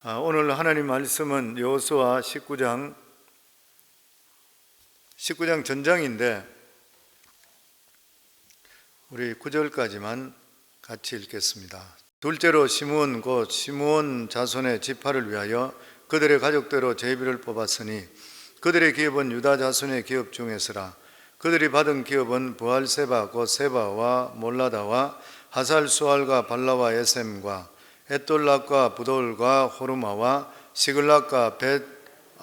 오늘 하나님 말씀은 여호수아 19장 전장인데 우리 9절까지만 같이 읽겠습니다. 둘째로 시므온 곧 시므온 자손의 지파를 위하여 그들의 가족대로 제비를 뽑았으니 그들의 기업은 유다 자손의 기업 중에서라. 그들이 받은 기업은 브알세바 곧 세바와 몰라다와 하살수알과 발라와 에셈과 엣돌락과 부돌과 호르마와 시글락과 벳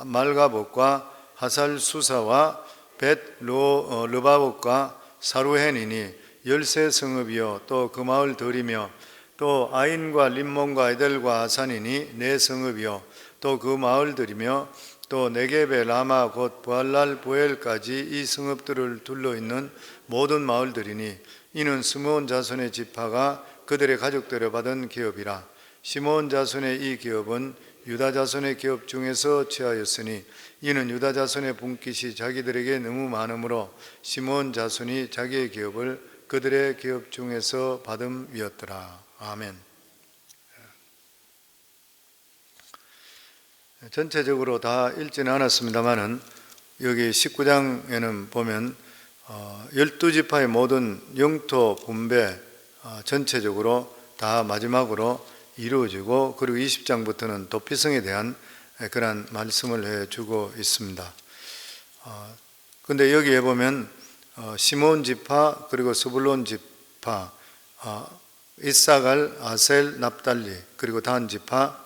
말가봇과 하살수사와 벳 르바봇과 사루헨이니 13성읍이요 또 그 마을 들이며 또 아인과 림몬과 에델과 아산이니 4성읍이요 또 그 마을들이며 또 네겝의 라마 곧 부알랄 부엘까지 이 성읍들을 둘러있는 모든 마을들이니 이는 스므온 자손의 지파가 그들의 가족대로 받은 기업이라. 시므온 자손의 이 기업은 유다 자손의 기업 중에서 취하였으니 이는 유다 자손의 분깃이 자기들에게 너무 많으므로 시므온 자손이 자기의 기업을 그들의 기업 중에서 받음이었더라. 아멘. 전체적으로 다 읽지는 않았습니다만은 여기 19장에는 보면 12지파의 모든 영토 분배 전체적으로 다 마지막으로 이루어지고, 그리고 20장부터는 도피성에 대한 그런 말씀을 해주고 있습니다. 근데 여기에 보면 시므온 지파 그리고 스불론 지파, 이사갈, 아셀, 납달리 그리고 단 지파,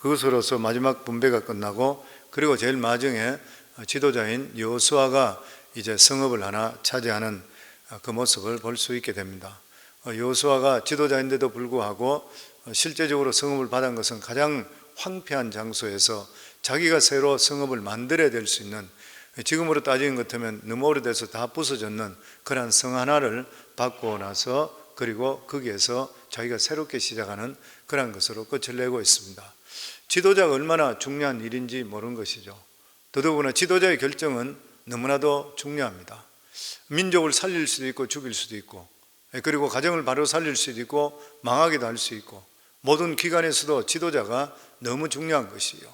그것으로서 마지막 분배가 끝나고, 그리고 제일 마지막에 지도자인 여호수아가 이제 성읍을 하나 차지하는 그 모습을 볼 수 있게 됩니다. 여호수아가 지도자인데도 불구하고 실제적으로 성읍을 받은 것은 가장 황폐한 장소에서 자기가 새로 성읍을 만들어야 될 수 있는, 지금으로 따지는 것 같으면 너무 오래돼서 다 부서졌는 그러한 성 하나를 받고 나서, 그리고 거기에서 자기가 새롭게 시작하는 그런 것으로 끝을 내고 있습니다. 지도자가 얼마나 중요한 일인지 모르는 것이죠. 더더구나 지도자의 결정은 너무나도 중요합니다. 민족을 살릴 수도 있고 죽일 수도 있고, 그리고 가정을 바로 살릴 수도 있고 망하기도 할 수 있고, 모든 기관에서도 지도자가 너무 중요한 것이에요.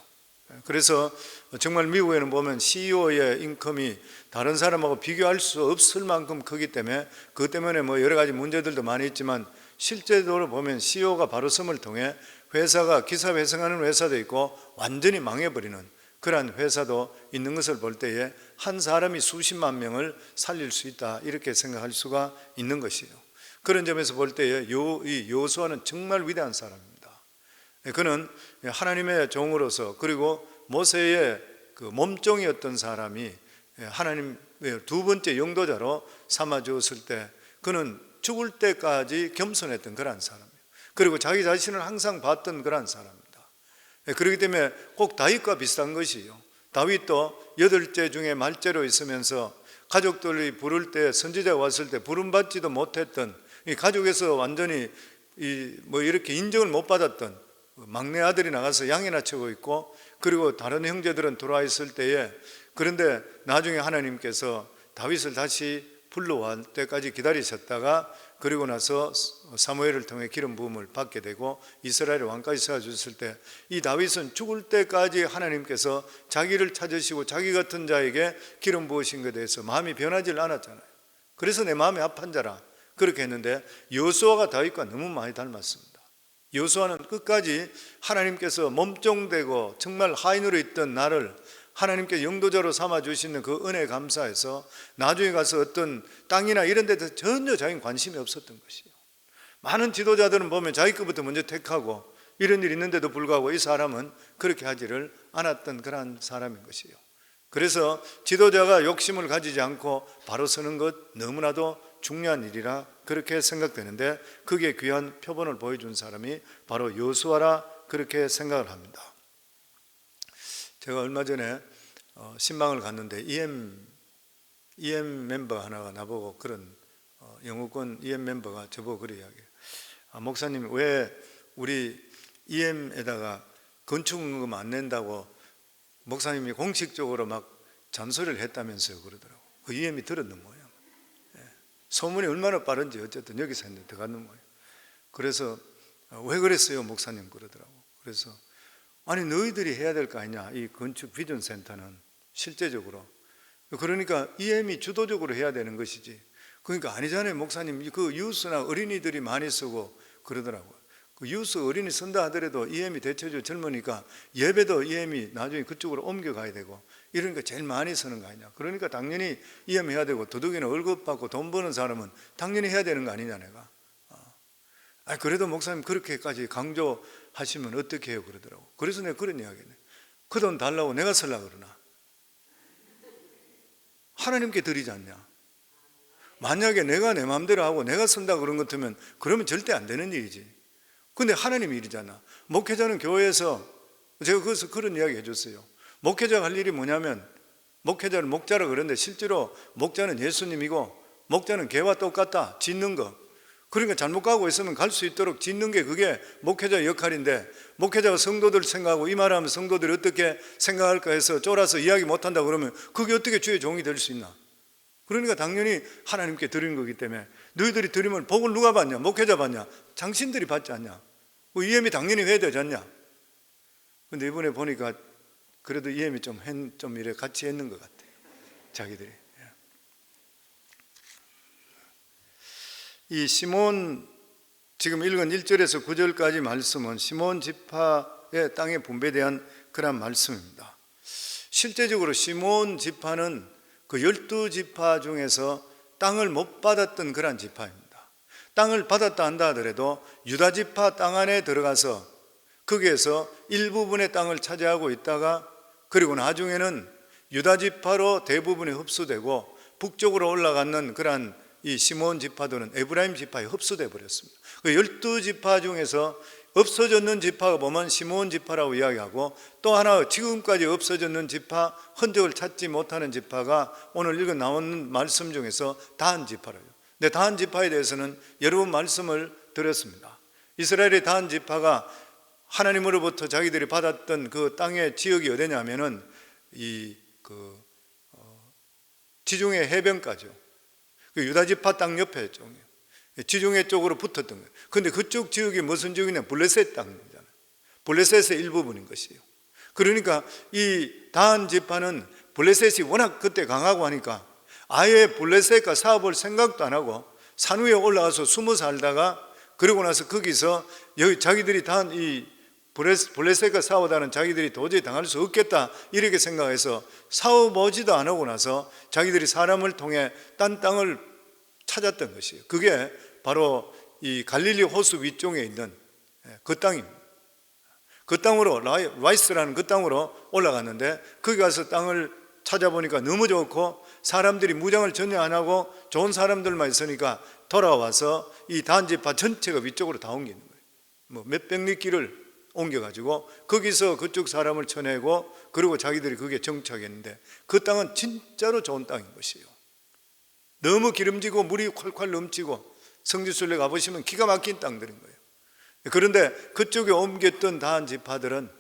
그래서 정말 미국에는 보면 CEO의 인컴이 다른 사람하고 비교할 수 없을 만큼 크기 때문에, 그것 때문에 뭐 여러 가지 문제들도 많이 있지만, 실제로 보면 CEO가 바로 섬을 통해 회사가 기사회생하는 회사도 있고 완전히 망해버리는 그러한 회사도 있는 것을 볼 때에 한 사람이 수십만 명을 살릴 수 있다, 이렇게 생각할 수가 있는 것이에요. 그런 점에서 볼 때에 이 여호수아는 정말 위대한 사람입니다. 그는 하나님의 종으로서, 그리고 모세의 그 몸종이었던 사람이 하나님의 두 번째 영도자로 삼아 주었을 때 그는 죽을 때까지 겸손했던 그런 사람이에요. 그리고 자기 자신을 항상 봤던 그런 사람입니다. 그렇기 때문에 꼭 다윗과 비슷한 것이에요. 다윗도 8째 중에 말째로 있으면서 가족들이 부를 때, 선지자가 왔을 때 부름받지도 못했던, 이 가족에서 완전히 이렇게 인정을 못 받았던 막내 아들이 나가서 양이나 치고 있고, 그리고 다른 형제들은 들어와 있을 때에, 그런데 나중에 하나님께서 다윗을 다시 불러올 때까지 기다리셨다가, 그리고 나서 사무엘을 통해 기름 부음을 받게 되고 이스라엘의 왕까지 세워주셨을 때, 이 다윗은 죽을 때까지 하나님께서 자기를 찾으시고 자기 같은 자에게 기름 부으신 것에 대해서 마음이 변하지 않았잖아요. 그래서 내 마음이 합한 자라 그렇게 했는데, 여호수아가 다윗과 너무 많이 닮았습니다. 여호수아는 끝까지 하나님께서 몸종되고 정말 하인으로 있던 나를 하나님께 영도자로 삼아 주시는 그 은혜에 감사해서 나중에 가서 어떤 땅이나 이런 데 대해서 전혀 자기는 관심이 없었던 것이에요. 많은 지도자들은 보면 자기 것부터 먼저 택하고 이런 일이 있는데도 불구하고 이 사람은 그렇게 하지를 않았던 그런 사람인 것이에요. 그래서 지도자가 욕심을 가지지 않고 바로 서는 것 너무나도 중요한 일이라 그렇게 생각되는데, 그게 귀한 표본을 보여준 사람이 바로 여호수아라 그렇게 생각을 합니다. 제가 얼마 전에 신방을 갔는데 EM 멤버 하나가 나보고 그런 영어권 EM 멤버가 저보고 그래 이야기해요. 목사님, 왜 우리 EM에다가 건축금 안 낸다고 목사님이 공식적으로 막 잔소리를 했다면서요, 그러더라고. 그 EM이 들었는 모양. 소문이 얼마나 빠른지 어쨌든 여기서 했는데 들어갔는 모양. 그래서 왜 그랬어요 목사님, 그러더라고. 그래서 아니 너희들이 해야 될 거 아니냐, 이 건축 비전 센터는 실제적으로. 그러니까 EM이 주도적으로 해야 되는 것이지. 그러니까 아니잖아요 목사님, 그 유스나 어린이들이 많이 쓰고 그러더라고요. 그 유스 어린이 쓴다 하더라도 EM이 대체적으로 젊으니까 예배도 EM이 나중에 그쪽으로 옮겨가야 되고 이러니까 제일 많이 쓰는 거 아니냐. 그러니까 당연히 EM 해야 되고, 도둑이나 월급 받고 돈 버는 사람은 당연히 해야 되는 거 아니냐 내가. 그래도 목사님 그렇게까지 강조하시면 어떻게 해요 그러더라고. 그래서 내가 그런 이야기네. 그 돈 달라고 내가 쓰려고 그러나? 하나님께 드리지 않냐. 만약에 내가 내 마음대로 하고 내가 쓴다 그런 것 같으면 그러면 절대 안 되는 일이지. 근데 하나님 일이잖아. 목회자는 교회에서, 제가 거기서 그런 이야기 해줬어요. 목회자가 할 일이 뭐냐면, 목회자는 목자라 그러는데 실제로 목자는 예수님이고 목자는 개와 똑같다. 짓는 거. 그러니까 잘못 가고 있으면 갈 수 있도록 짓는 게 그게 목회자의 역할인데, 목회자가 성도들 생각하고 이 말하면 성도들이 어떻게 생각할까 해서 쫄아서 이야기 못한다 그러면 그게 어떻게 주의 종이 될 수 있나. 그러니까 당연히 하나님께 드리는 거기 때문에, 너희들이 드리면 복을 누가 받냐? 목회자 받냐? 당신들이 받지 않냐? 그 EM이 당연히 해야 되지 않냐? 근데 이번에 보니까 그래도 EM이 좀 이래 같이 했는 것 같아요 자기들이. 이 시몬, 지금 읽은 1절에서 9절까지 말씀은 시몬 지파의 땅의 분배에 대한 그런 말씀입니다. 실제적으로 시몬 지파는 그 12지파 중에서 땅을 못 받았던 그런 지파입니다. 땅을 받았다 한다 하더라도 유다 지파 땅 안에 들어가서 거기에서 일부분의 땅을 차지하고 있다가, 그리고 나중에는 유다 지파로 대부분이 흡수되고 북쪽으로 올라가는 그런 이 시몬 지파들은 에브라임 지파에 흡수돼 버렸습니다. 그 12지파 중에서 없어졌는 지파가 보면 시몬 지파라고 이야기하고, 또 하나 지금까지 없어졌는 지파, 흔적을 찾지 못하는 지파가 오늘 읽은 나오는 말씀 중에서 다한 지파라요. 근데 다한 지파에 대해서는 여러 번 말씀을 드렸습니다. 이스라엘의 다한 지파가 하나님으로부터 자기들이 받았던 그 땅의 지역이 어디냐면은 지중해 해변가죠. 그 유다 지파 땅 옆에 쪽, 지중해 쪽으로 붙었던 거예요. 근데 그쪽 지역이 무슨 지역이냐? 블레셋 땅이잖아요. 블레셋의 일부분인 것이에요. 그러니까 이 다한 지파는 블레셋이 워낙 그때 강하고 하니까 아예 블레셋과 사업을 생각도 안 하고 산 위에 올라가서 숨어 살다가, 그러고 나서 거기서 여기 자기들이 이 블레셋과 싸우다는 자기들이 도저히 당할 수 없겠다 이렇게 생각해서 싸워보지도 안 하고 나서 자기들이 사람을 통해 딴 땅을 찾았던 것이에요. 그게 바로 이 갈릴리 호수 위쪽에 있는 그 땅입니다. 그 땅으로, 라이스라는 그 땅으로 올라갔는데, 거기 가서 땅을 찾아보니까 너무 좋고 사람들이 무장을 전혀 안 하고 좋은 사람들만 있으니까 돌아와서 이 단지파 전체가 위쪽으로 다 옮기는 거예요. 뭐 몇백 리 길을 옮겨가지고 거기서 그쪽 사람을 쳐내고, 그리고 자기들이 거기에 정착했는데 그 땅은 진짜로 좋은 땅인 것이에요. 너무 기름지고 물이 콸콸 넘치고 성지순례 가보시면 기가 막힌 땅들인 거예요. 그런데 그쪽에 옮겼던 다한 지파들은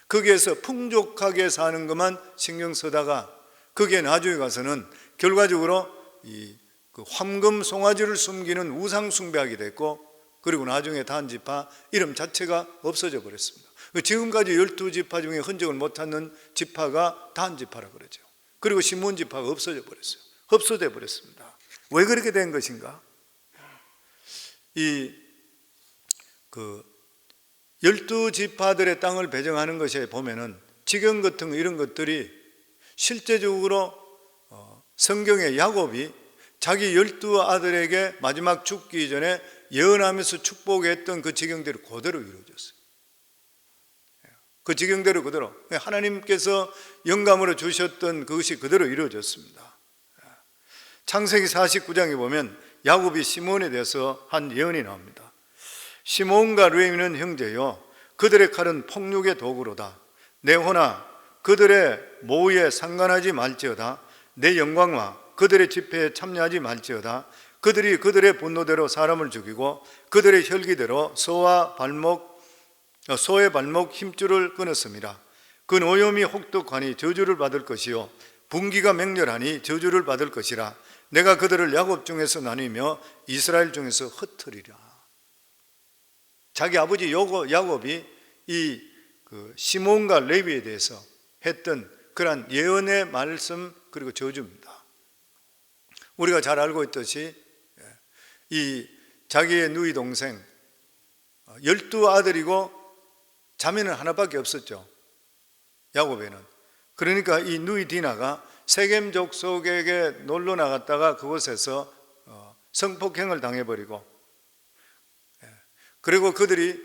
거기에서 풍족하게 사는 것만 신경 쓰다가 거기에 나중에 가서는 결과적으로 그 황금 송아지를 숨기는 우상 숭배하게 됐고, 그리고 나중에 다한 지파 이름 자체가 없어져 버렸습니다. 지금까지 12지파 중에 흔적을 못 찾는 지파가 다한 지파라고 그러죠. 그리고 시몬 지파가 없어져 버렸어요. 흡수돼 버렸습니다. 왜 그렇게 된 것인가? 이 12지파들의 땅을 배정하는 것에 보면은 지경 같은 거 이런 것들이 실제적으로 성경의 야곱이 자기 12아들에게 마지막 죽기 전에 예언하면서 축복했던 그 지경대로 그대로 이루어졌어요. 그 지경대로 그대로 하나님께서 영감으로 주셨던 그것이 그대로 이루어졌습니다. 창세기 49장에 보면 야곱이 시몬에 대해서 한 예언이 나옵니다. 시몬과 레위는 형제요, 그들의 칼은 폭력의 도구로다. 내 호나 그들의 모의에 상관하지 말지어다. 내 영광과 그들의 집회에 참여하지 말지어다. 그들이 그들의 분노대로 사람을 죽이고 그들의 혈기대로 소의 발목 힘줄을 끊었습니다. 그 오염이 혹독하니 저주를 받을 것이요 분기가 맹렬하니 저주를 받을 것이라. 내가 그들을 야곱 중에서 나누며 이스라엘 중에서 흩으리라. 자기 아버지 야곱이 이 그 시몬과 레위에 대해서 했던 그러한 예언의 말씀 그리고 저주입니다. 우리가 잘 알고 있듯이 이 자기의 누이 동생 12아들이고 자매는 하나밖에 없었죠. 야곱에는. 그러니까 이 누이 디나가 세겜 족속에게 놀러 나갔다가 그곳에서 성폭행을 당해버리고, 그리고 그들이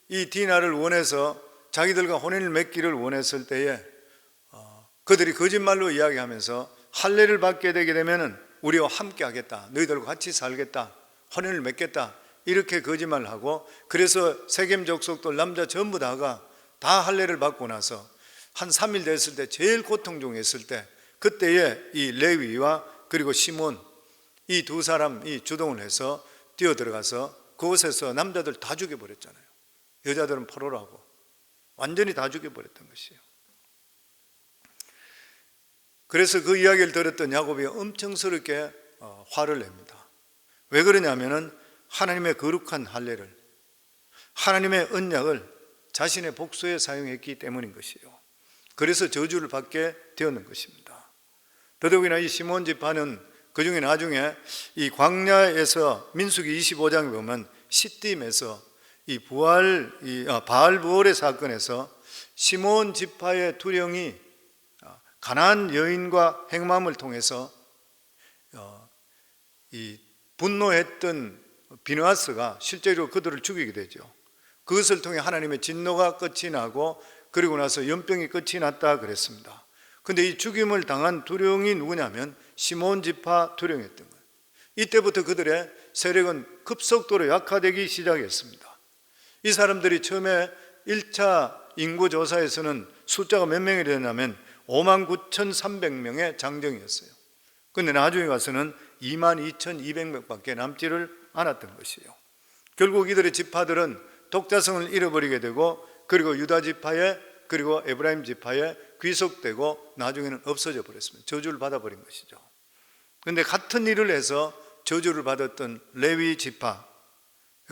이 디나를 원해서 자기들과 혼인을 맺기를 원했을 때에 그들이 거짓말로 이야기하면서 할례를 받게 되게 되면은 우리와 함께 하겠다, 너희들과 같이 살겠다, 혼인을 맺겠다, 이렇게 거짓말을 하고, 그래서 세겜 족속들 남자 전부 다가 다 할례를 받고 나서 한 3일 됐을 때 제일 고통 중에 있을 때, 그때에 이 레위와 그리고 시몬 이 두 사람이 주동을 해서 뛰어 들어가서 그곳에서 남자들 다 죽여버렸잖아요. 여자들은 포로라고 완전히 다 죽여버렸던 것이에요. 그래서 그 이야기를 들었던 야곱이 엄청스럽게 화를 냅니다. 왜 그러냐면은 하나님의 거룩한 할례를, 하나님의 언약을 자신의 복수에 사용했기 때문인 것이에요. 그래서 저주를 받게 되었는 것입니다. 더더욱이나 이 시몬 지파는 그 중에 나중에 이 광야에서 민수기 25장에 보면 시딤에서 이 바알 부올의 사건에서 시몬 지파의 두령이 가나안 여인과 행함을 통해서 이 분노했던 비느하스가 실제로 그들을 죽이게 되죠. 그것을 통해 하나님의 진노가 끝이 나고 그리고 나서 연병이 끝이 났다 그랬습니다. 근데 이 죽임을 당한 두령이 누구냐면 시몬 지파 두령이었던 거예요. 이때부터 그들의 세력은 급속도로 약화되기 시작했습니다. 이 사람들이 처음에 1차 인구조사에서는 숫자가 몇 명이 되냐면 59,300명의 장정이었어요. 근데 나중에 가서는 22,200명밖에 남지를 않았던 것이에요. 결국 이들의 지파들은 독자성을 잃어버리게 되고, 그리고 유다 지파에 그리고 에브라임 지파에 귀속되고 나중에는 없어져 버렸습니다. 저주를 받아버린 것이죠. 그런데 같은 일을 해서 저주를 받았던 레위 지파,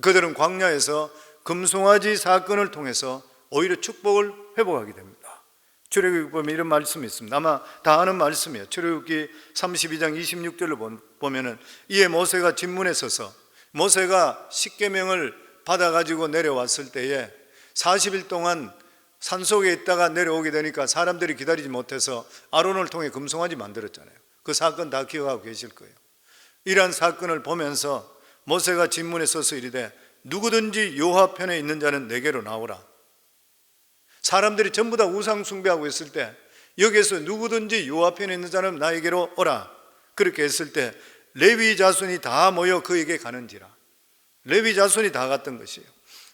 그들은 광야에서 금송아지 사건을 통해서 오히려 축복을 회복하게 됩니다. 출애굽기 보면 이런 말씀이 있습니다. 아마 다 아는 말씀이에요. 출애굽기 32장 26절을 보면은 이에 모세가 진문에 서서, 모세가 십계명을 받아가지고 내려왔을 때에 40일 동안 산속에 있다가 내려오게 되니까 사람들이 기다리지 못해서 아론을 통해 금송아지 만들었잖아요. 그 사건 다 기억하고 계실 거예요. 이러한 사건을 보면서 모세가 진문에 서서 이르되 누구든지 여호와 편에 있는 자는 내게로 나오라. 사람들이 전부 다 우상 숭배하고 있을 때 여기에서 누구든지 여호와 편에 있는 자는 나에게로 오라, 그렇게 했을 때 레위 자손이 다 모여 그에게 가는지라. 레위 자손이 다 갔던 것이에요.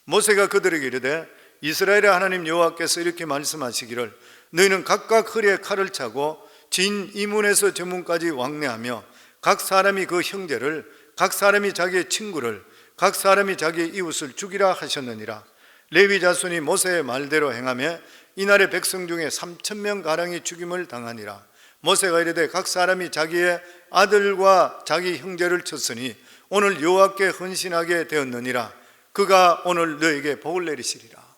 모세가 그들에게 이르되 이스라엘의 하나님 여호와께서 이렇게 말씀하시기를 너희는 각각 허리에 칼을 차고 진 이문에서 저 문까지 왕래하며 각 사람이 그 형제를, 각 사람이 자기의 친구를, 각 사람이 자기의 이웃을 죽이라 하셨느니라. 레위 자손이 모세의 말대로 행하며 이날의 백성 중에 3,000명 가량이 죽임을 당하니라. 모세가 이르되 각 사람이 자기의 아들과 자기 형제를 쳤으니 오늘 여호와께 헌신하게 되었느니라. 그가 오늘 너에게 복을 내리시리라.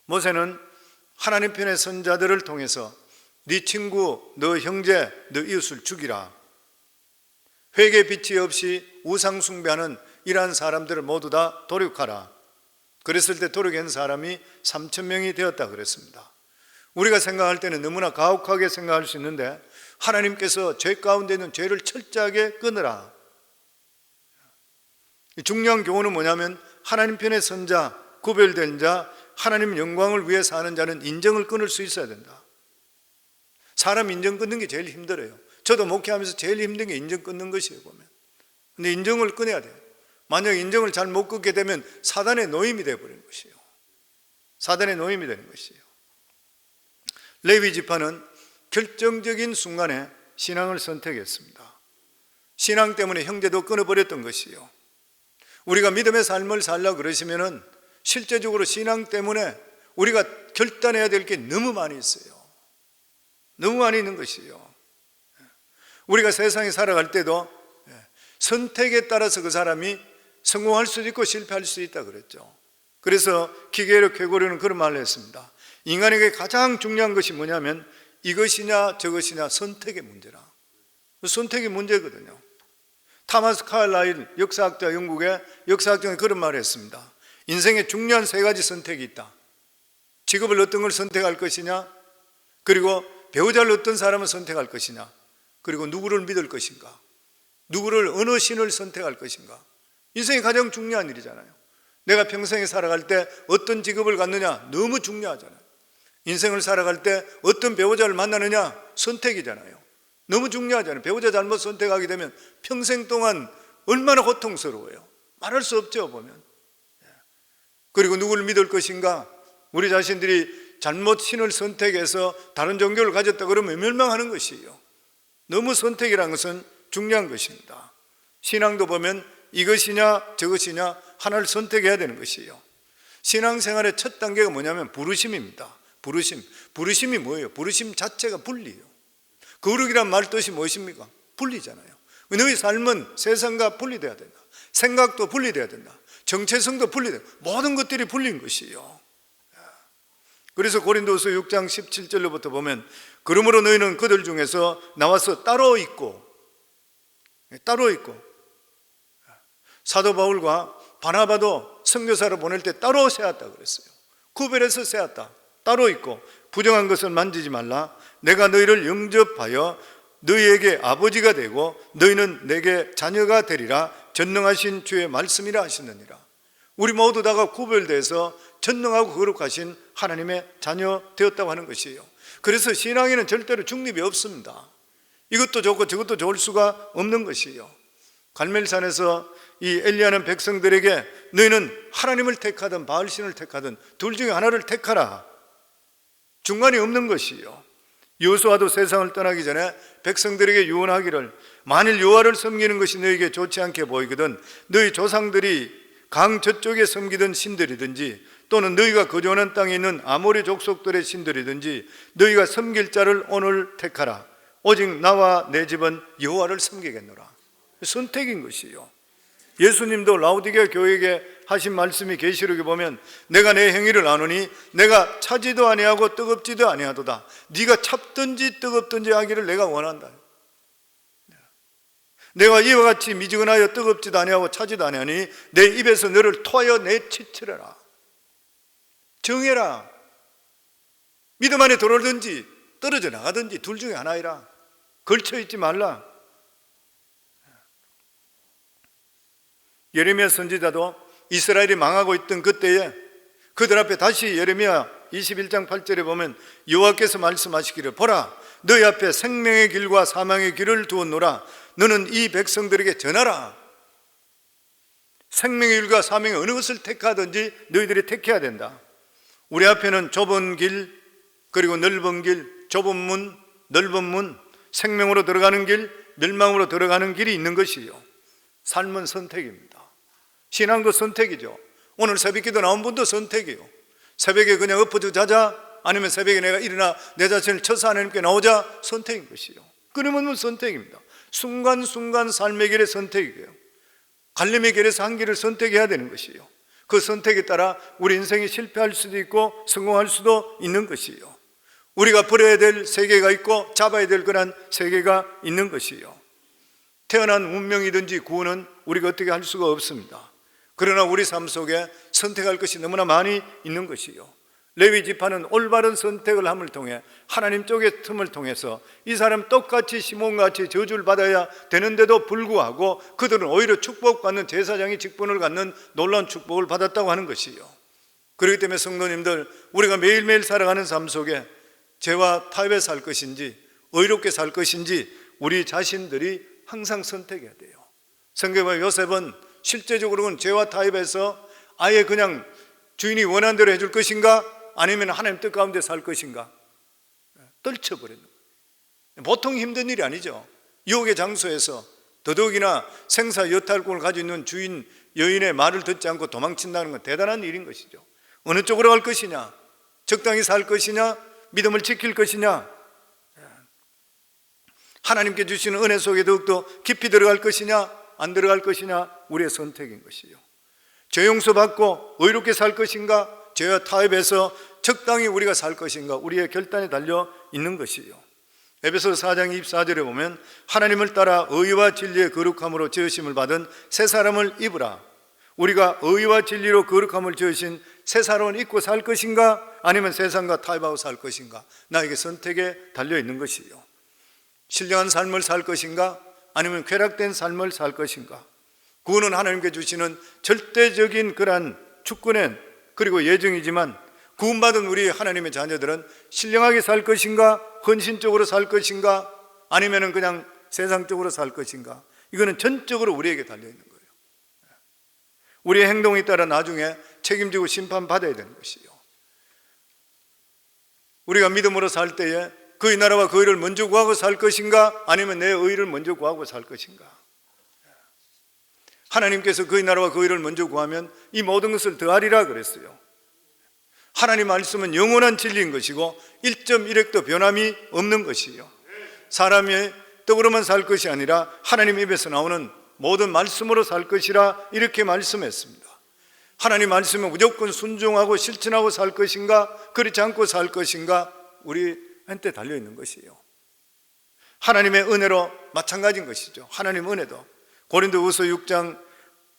모세는 하나님 편의 선자들을 통해서 네 친구, 너 형제, 너 이웃을 죽이라. 회개 빛이 없이 우상 숭배하는 이러한 사람들을 모두 다 도륙하라. 그랬을 때 도륙한 사람이 3,000명이 되었다 그랬습니다. 우리가 생각할 때는 너무나 가혹하게 생각할 수 있는데 하나님께서 죄 가운데 있는 죄를 철저하게 끊으라. 중요한 교훈은 뭐냐면 하나님 편의 선자, 구별된 자, 하나님 영광을 위해 사는 자는 인정을 끊을 수 있어야 된다. 사람 인정 끊는 게 제일 힘들어요. 저도 목회하면서 제일 힘든 게 인정 끊는 것이에요, 보면. 근데 인정을 끊어야 돼요. 만약 인정을 잘 못 끊게 되면 사단의 노임이 되어버리는 것이에요. 사단의 노임이 되는 것이에요. 레위 지파는 결정적인 순간에 신앙을 선택했습니다. 신앙 때문에 형제도 끊어버렸던 것이에요. 우리가 믿음의 삶을 살려고 그러시면은 실제적으로 신앙 때문에 우리가 결단해야 될 게 너무 많이 있어요. 너무 많이 있는 것이에요. 우리가 세상에 살아갈 때도 선택에 따라서 그 사람이 성공할 수도 있고 실패할 수도 있다 그랬죠. 그래서 기계로 쾌고르는 그런 말을 했습니다. 인간에게 가장 중요한 것이 뭐냐면 이것이냐 저것이냐 선택의 문제라. 선택의 문제거든요. 타마스 칼라일 역사학자, 영국의 역사학자는 그런 말을 했습니다. 인생에 중요한 세 가지 선택이 있다. 직업을 어떤 걸 선택할 것이냐, 그리고 배우자를 어떤 사람을 선택할 것이냐, 그리고 누구를 믿을 것인가, 누구를 어느 신을 선택할 것인가. 인생이 가장 중요한 일이잖아요. 내가 평생에 살아갈 때 어떤 직업을 갖느냐 너무 중요하잖아요. 인생을 살아갈 때 어떤 배우자를 만나느냐 선택이잖아요. 너무 중요하잖아요. 배우자 잘못 선택하게 되면 평생 동안 얼마나 고통스러워요. 말할 수 없죠, 보면. 그리고 누구를 믿을 것인가. 우리 자신들이 잘못 신을 선택해서 다른 종교를 가졌다 그러면 멸망하는 것이에요. 너무 선택이라는 것은 중요한 것입니다. 신앙도 보면 이것이냐 저것이냐 하나를 선택해야 되는 것이에요. 신앙생활의 첫 단계가 뭐냐면 부르심입니다. 부르심이 뭐예요? 부르심 자체가 분리예요. 거룩이란 말 뜻이 무엇입니까? 분리잖아요. 너희 삶은 세상과 분리돼야 된다. 생각도 분리돼야 된다. 정체성도 분리돼야 된다. 모든 것들이 분리인 것이에요. 그래서 고린도서 6장 17절로부터 보면 그러므로 너희는 그들 중에서 나와서 따로 있고 사도 바울과 바나바도 선교사를 보낼 때 따로 세웠다 그랬어요. 구별해서 세웠다. 따로 있고 부정한 것을 만지지 말라. 내가 너희를 영접하여 너희에게 아버지가 되고 너희는 내게 자녀가 되리라. 전능하신 주의 말씀이라 하시느니라. 우리 모두 다가 구별돼서 전능하고 거룩하신 하나님의 자녀 되었다고 하는 것이에요. 그래서 신앙에는 절대로 중립이 없습니다. 이것도 좋고 저것도 좋을 수가 없는 것이에요. 갈멜산에서 이 엘리야는 백성들에게 너희는 하나님을 택하든 바알신을 택하든 둘 중에 하나를 택하라. 중간이 없는 것이에요. 여호수아도 세상을 떠나기 전에 백성들에게 유언하기를 만일 여호와를 섬기는 것이 너희에게 좋지 않게 보이거든 너희 조상들이 강 저쪽에 섬기던 신들이든지 또는 너희가 거주하는 땅에 있는 아모리 족속들의 신들이든지 너희가 섬길 자를 오늘 택하라. 오직 나와 내 집은 여호와를 섬기겠노라. 선택인 것이에요. 예수님도 라오디게아 교회에게 하신 말씀이 계시록에 보면 내가 내 행위를 아노니 내가 차지도 아니하고 뜨겁지도 아니하도다. 네가 찹든지 뜨겁든지 하기를 내가 원한다. 내가 이와 같이 미지근하여 뜨겁지도 아니하고 차지도 아니하니 내 입에서 너를 토하여 내치치려라. 정해라. 믿음 안에 들어오든지 떨어져 나가든지 둘 중에 하나이라. 걸쳐있지 말라. 예레미야 선지자도 이스라엘이 망하고 있던 그때에 그들 앞에 다시 예레미야 21장 8절에 보면 여호와께서 말씀하시기를 보라 너희 앞에 생명의 길과 사망의 길을 두었노라. 너는 이 백성들에게 전하라. 생명의 길과 사망의 어느 것을 택하든지 너희들이 택해야 된다. 우리 앞에는 좁은 길 그리고 넓은 길, 좁은 문, 넓은 문, 생명으로 들어가는 길, 멸망으로 들어가는 길이 있는 것이요. 삶은 선택입니다. 신앙도 선택이죠. 오늘 새벽기도 나온 분도 선택이에요. 새벽에 그냥 엎어져 자자 아니면 새벽에 내가 일어나 내 자신을 쳐서 하나님께 나오자 선택인 것이요. 끊임없는 선택입니다. 순간순간 삶의 길의 선택이에요. 갈림의 길에서 한 길을 선택해야 되는 것이요. 그 선택에 따라 우리 인생이 실패할 수도 있고 성공할 수도 있는 것이요. 우리가 버려야 될 세계가 있고 잡아야 될 그런 세계가 있는 것이요. 태어난 운명이든지 구원은 우리가 어떻게 할 수가 없습니다. 그러나 우리 삶 속에 선택할 것이 너무나 많이 있는 것이요. 레위 지파는 올바른 선택을 함을 통해 하나님 쪽의 틈을 통해서 이 사람 똑같이 시몬같이 저주를 받아야 되는데도 불구하고 그들은 오히려 축복받는 제사장의 직분을 갖는 놀라운 축복을 받았다고 하는 것이요. 그렇기 때문에 성도님들 우리가 매일매일 살아가는 삶 속에 죄와 타협에 살 것인지 의롭게 살 것인지 우리 자신들이 항상 선택해야 돼요. 성경의 요셉은 실제적으로는 죄와 타협해서 아예 그냥 주인이 원하는 대로 해줄 것인가 아니면 하나님 뜻 가운데 살 것인가 떨쳐버리는 거예요. 보통 힘든 일이 아니죠. 유혹의 장소에서 더더욱이나 생사 여탈권을 가지고 있는 주인 여인의 말을 듣지 않고 도망친다는 건 대단한 일인 것이죠. 어느 쪽으로 갈 것이냐, 적당히 살 것이냐, 믿음을 지킬 것이냐, 하나님께 주시는 은혜 속에 더욱더 깊이 들어갈 것이냐 안 들어갈 것이냐 우리의 선택인 것이요. 죄 용서받고 의롭게 살 것인가, 죄와 타협해서 적당히 우리가 살 것인가, 우리의 결단에 달려 있는 것이요. 에베소서 4장 24절에 보면 하나님을 따라 의와 진리의 거룩함으로 지으심을 받은 새 사람을 입으라. 우리가 의와 진리로 거룩함을 지으신 새 사람을 입고 살 것인가, 아니면 세상과 타협하고 살 것인가, 나에게 선택에 달려 있는 것이요. 신령한 삶을 살 것인가, 아니면 쾌락된 삶을 살 것인가. 구원은 하나님께 주시는 절대적인 그러한 주권의 그리고 예정이지만, 구원받은 우리 하나님의 자녀들은 신령하게 살 것인가, 헌신적으로 살 것인가, 아니면 그냥 세상적으로 살 것인가, 이거는 전적으로 우리에게 달려있는 거예요. 우리의 행동에 따라 나중에 책임지고 심판받아야 되는 것이요. 우리가 믿음으로 살 때에 그의 나라와 그 의를 먼저 구하고 살 것인가, 아니면 내 의를 먼저 구하고 살 것인가. 하나님께서 그의 나라와 그 의를 먼저 구하면 이 모든 것을 더하리라 그랬어요. 하나님 말씀은 영원한 진리인 것이고 1.1핵도 변함이 없는 것이요. 사람의 떡으로만 살 것이 아니라 하나님 입에서 나오는 모든 말씀으로 살 것이라 이렇게 말씀했습니다. 하나님 말씀에 무조건 순종하고 실천하고 살 것인가, 그렇지 않고 살 것인가, 우리한테 달려있는 것이에요. 하나님의 은혜로 마찬가지인 것이죠. 하나님 은혜도 고린도후서 6장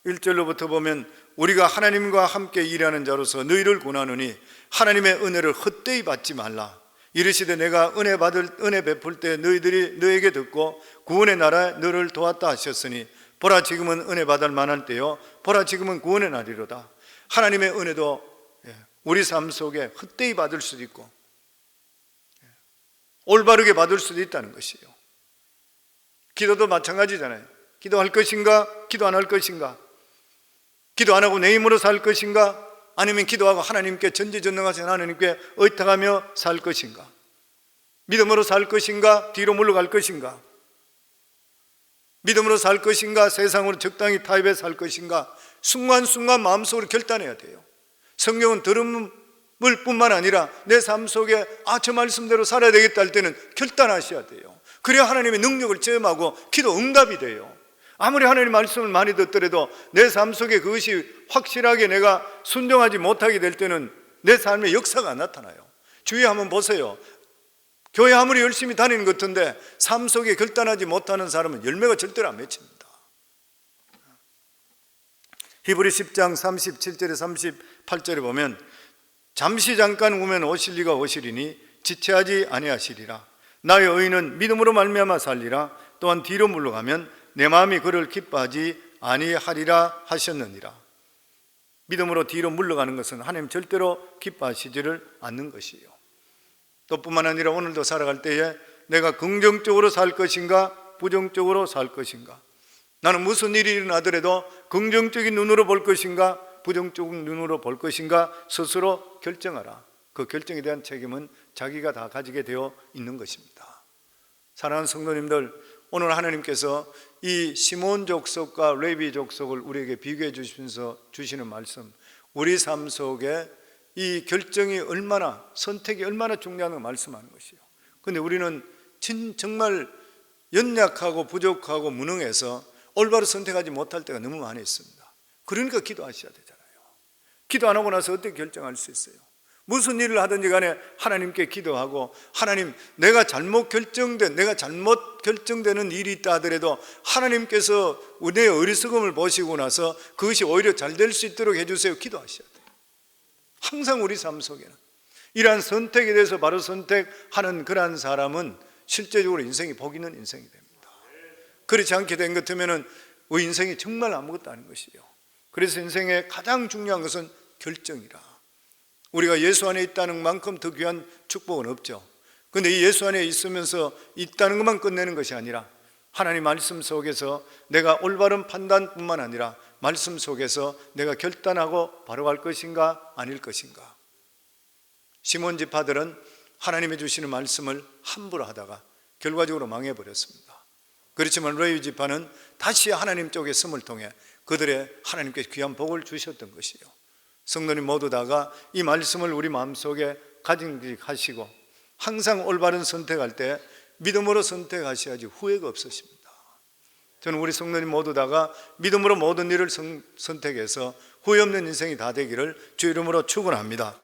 1절로부터 보면 우리가 하나님과 함께 일하는 자로서 너희를 권하노니 하나님의 은혜를 헛되이 받지 말라. 이르시되 내가 은혜 베풀 때 너희들이 너에게 듣고 구원의 나라에 너를 도왔다 하셨으니 보라 지금은 은혜 받을 만할 때요 보라 지금은 구원의 날이로다. 하나님의 은혜도 우리 삶 속에 헛되이 받을 수도 있고 올바르게 받을 수도 있다는 것이에요. 기도도 마찬가지잖아요. 기도할 것인가, 기도 안 할 것인가, 기도 안 하고 내 힘으로 살 것인가, 아니면 기도하고 하나님께 전지전능하신 하나님께 의탁하며 살 것인가, 믿음으로 살 것인가, 뒤로 물러갈 것인가, 믿음으로 살 것인가, 세상으로 적당히 타협해 살 것인가, 순간순간 마음속으로 결단해야 돼요. 성경은 들음을 뿐만 아니라 내 삶 속에 저 말씀대로 살아야 되겠다 할 때는 결단하셔야 돼요. 그래야 하나님의 능력을 체험하고 기도 응답이 돼요. 아무리 하나님 말씀을 많이 듣더라도 내 삶 속에 그것이 확실하게 내가 순종하지 못하게 될 때는 내 삶의 역사가 안 나타나요. 주위에 한번 보세요. 교회 아무리 열심히 다니는 것 같은데 삶 속에 결단하지 못하는 사람은 열매가 절대로 안 맺힙니다. 히브리 10장 37절에 38절에 보면 잠시 잠깐 오면 오실 이가 오시리니 지체하지 아니하시리라. 나의 의인은 믿음으로 말미암아 살리라. 또한 뒤로 물러가면 내 마음이 그를 기뻐하지 아니하리라 하셨느니라. 믿음으로 뒤로 물러가는 것은 하나님 절대로 기뻐하시지를 않는 것이에요. 또 뿐만 아니라 오늘도 살아갈 때에 내가 긍정적으로 살 것인가, 부정적으로 살 것인가, 나는 무슨 일이 일어나더라도 긍정적인 눈으로 볼 것인가, 부정적인 눈으로 볼 것인가 스스로 결정하라. 그 결정에 대한 책임은 자기가 다 가지게 되어 있는 것입니다. 사랑하는 성도님들, 오늘 하나님께서 이 시몬 족속과 레위 족속을 우리에게 비교해 주시면서 주시는 말씀, 우리 삶 속에 이 결정이 얼마나, 선택이 얼마나 중요한 말씀하는 것이에요. 그런데 우리는 정말 연약하고 부족하고 무능해서 올바로 선택하지 못할 때가 너무 많이 있습니다. 그러니까 기도하셔야 되잖아요. 기도 안 하고 나서 어떻게 결정할 수 있어요? 무슨 일을 하든지 간에 하나님께 기도하고, 하나님, 내가 잘못 결정되는 일이 있다 하더라도 하나님께서 내 어리석음을 보시고 나서 그것이 오히려 잘 될 수 있도록 해주세요. 기도하셔야 돼요. 항상 우리 삶 속에는 이러한 선택에 대해서 바로 선택하는 그러한 사람은 실제적으로 인생이 복 있는 인생이 됩니다. 그렇지 않게 된 것 같으면 우리 인생이 정말 아무것도 아닌 것이에요. 그래서 인생의 가장 중요한 것은 결정이라. 우리가 예수 안에 있다는 만큼 더 귀한 축복은 없죠. 그런데 이 예수 안에 있으면서 있다는 것만 끝내는 것이 아니라 하나님 말씀 속에서 내가 올바른 판단뿐만 아니라 말씀 속에서 내가 결단하고 바로 갈 것인가 아닐 것인가. 시몬 지파들은 하나님이 주시는 말씀을 함부로 하다가 결과적으로 망해버렸습니다. 그렇지만 레위 지파는 다시 하나님 쪽에 섬을 통해 그들의 하나님께 귀한 복을 주셨던 것이요. 성도님 모두 다가 이 말씀을 우리 마음속에 가진하시고 항상 올바른 선택할 때 믿음으로 선택하셔야지 후회가 없으십니다. 저는 우리 성도님 모두 다가 믿음으로 모든 일을 선택해서 후회 없는 인생이 다 되기를 주 이름으로 축원합니다.